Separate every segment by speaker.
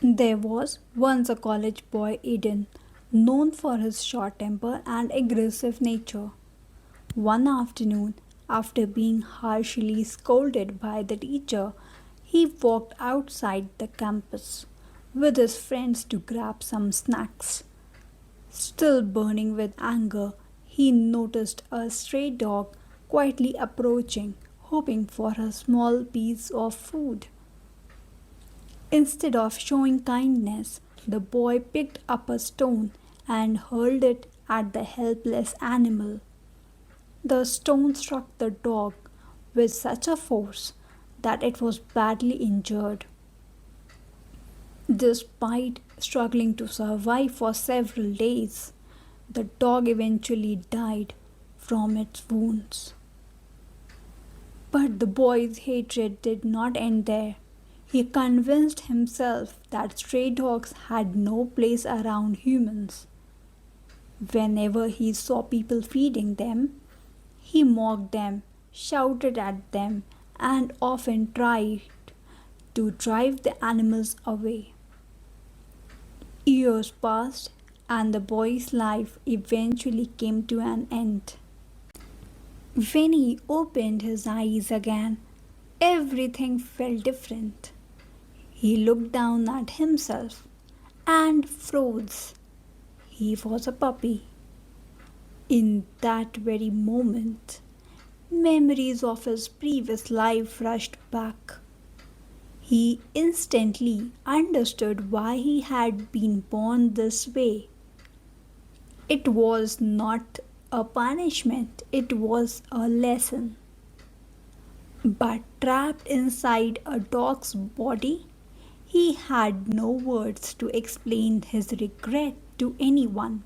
Speaker 1: There was once a college boy, Eden, known for his short temper and aggressive nature. One afternoon, after being harshly scolded by the teacher, he walked outside the campus with his friends to grab some snacks. Still burning with anger, he noticed a stray dog quietly approaching, hoping for a small piece of food. Instead of showing kindness, the boy picked up a stone and hurled it at the helpless animal. The stone struck the dog with such a force that it was badly injured. Despite struggling to survive for several days, the dog eventually died from its wounds. But the boy's hatred did not end there. He convinced himself that stray dogs had no place around humans. Whenever he saw people feeding them, he mocked them, shouted at them, and often tried to drive the animals away. Years passed, and the boy's life eventually came to an end. When he opened his eyes again, everything felt different. He looked down at himself and froze. He was a puppy. In that very moment, memories of his previous life rushed back. He instantly understood why he had been born this way. It was not a punishment, it was a lesson. But trapped inside a dog's body, he had no words to explain his regret to anyone.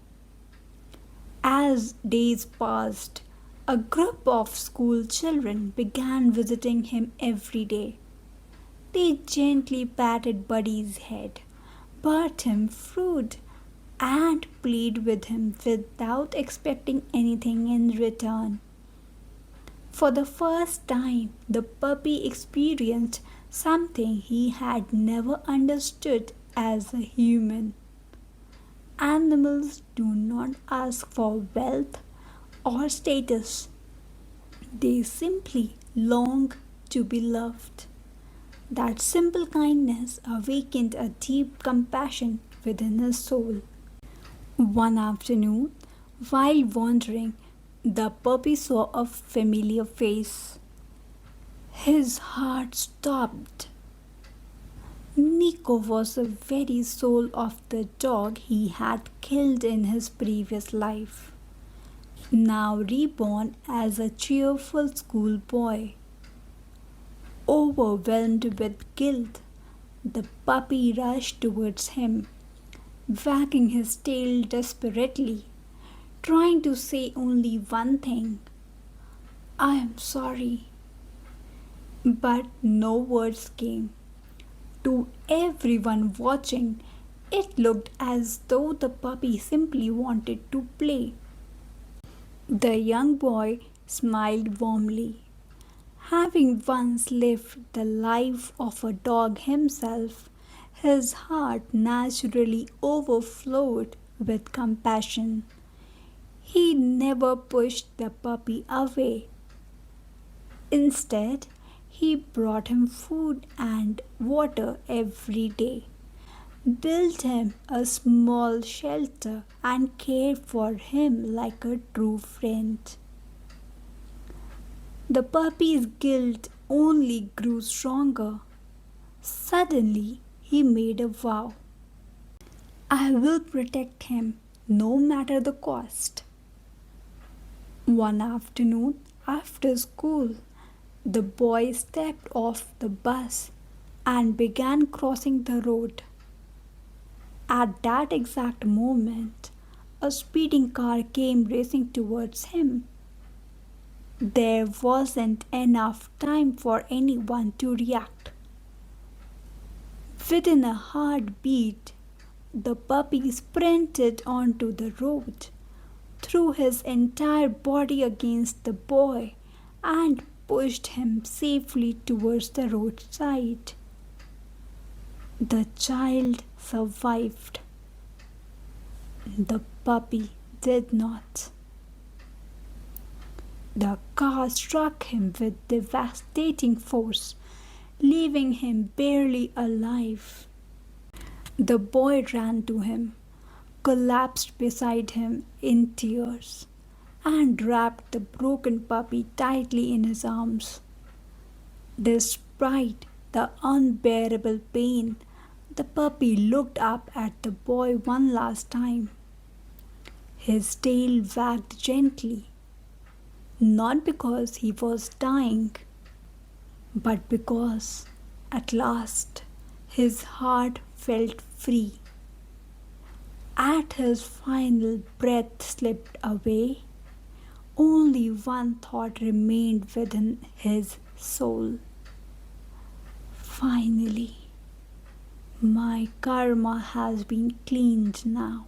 Speaker 1: As days passed, a group of school children began visiting him every day. They gently patted Buddy's head, brought him fruit, and played with him without expecting anything in return. For the first time, the puppy experienced something he had never understood as a human. Animals do not ask for wealth or status, they simply long to be loved. That simple kindness awakened a deep compassion within his soul. One afternoon, while wandering, the puppy saw a familiar face. His heart stopped. Nico was the very soul of the dog he had killed in his previous life, now reborn as a cheerful schoolboy. Overwhelmed with guilt, the puppy rushed towards him, wagging his tail desperately, trying to say only one thing: I am sorry. But no words came. To everyone watching, it looked as though the puppy simply wanted to play. The young boy smiled warmly. Having once lived the life of a dog himself, his heart naturally overflowed with compassion. He never pushed the puppy away. Instead, he brought him food and water every day, built him a small shelter, and cared for him like a true friend. The puppy's guilt only grew stronger. Suddenly, he made a vow: I will protect him no matter the cost. One afternoon, after school, the boy stepped off the bus and began crossing the road. At that exact moment, a speeding car came racing towards him. There wasn't enough time for anyone to react. Within a heartbeat, the puppy sprinted onto the road, threw his entire body against the boy, and pushed him safely towards the roadside. The child survived. The puppy did not. The car struck him with devastating force, leaving him barely alive. The boy ran to him, collapsed beside him in tears, and wrapped the broken puppy tightly in his arms. Despite the unbearable pain, the puppy looked up at the boy one last time. His tail wagged gently, not because he was dying, but because at last his heart felt free. At his final breath slipped away, only one thought remained within his soul. Finally, my karma has been cleaned now.